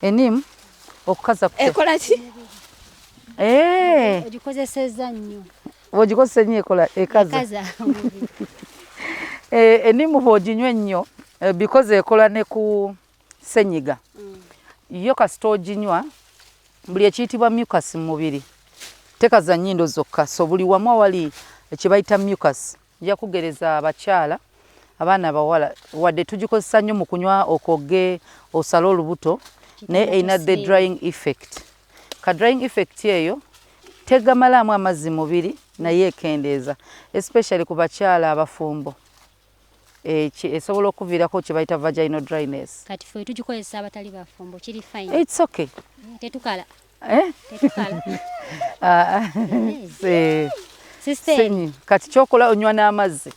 Enimu okukaza kute ekola ki ogikozesezza nnyo ogikozesa nnyo ekaza enimu bw'oginywa ennyo because ekola ne ku ssenyiga yo kasita oginywa buli ekiyitibwa mucus mu mubiri tekaza nnyindo zokka so buli wamu awali ekibayita mucus nja kugereza abakyala abaana bawala wadde tugikozesa nnyo mu kunywa okogge osala olubuto naye erina the drying effect ka drying effect eyo tegamalaamu amazzi mubiri naye ekendeeza especially ku bakyala abafumbo esobola okuviirako kyebayita vaginal dryness. Kati ffe tugikozesa abatali bafumbo kiri fine. It's okay. Tetukala. Tetukala. Sister. Kati kyokola onywa n'amazzi.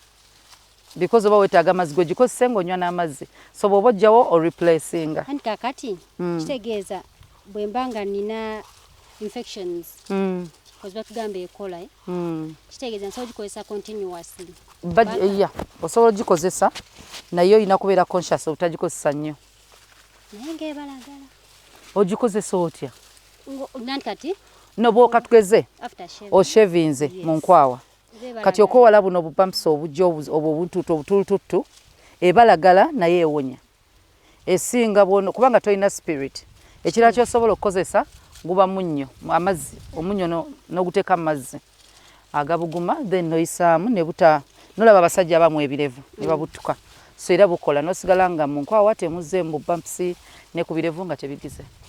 Because oba weetaaga amazzi gwegikozesa ng'onywa n'amazzi. So bw'oba ojjawo o replacinga. Anti kakati kitegeeza bwe mba nga nina infections. Because batugamba ekola kitegeeza nsobola ogikozesa continuously. Osobola ogikozesa naye olina kubeera conscious obutagikozesa nnyo. Naye ng'ebalagala. Ogikozesa otya? Nanti kati? No bw'okatugeze oshevinze mu nkwawa. Kati okowala buno obupampusi obujja obwo obutulututtu ebalagala naye ewonya. Esinga kubanga tolina spirit. Ekirala ky'osobola okukozesa guba munnyo amazzi omunnyo n'oguteeka mu mazzi agabuguma then noyisaamu ne buta nolaba abasajja abamu ebirevu ne babuttuka so era bukola n'osigala nga mu nkwawa temuzzeemu bupampusi ne ku birevu nga tebigize.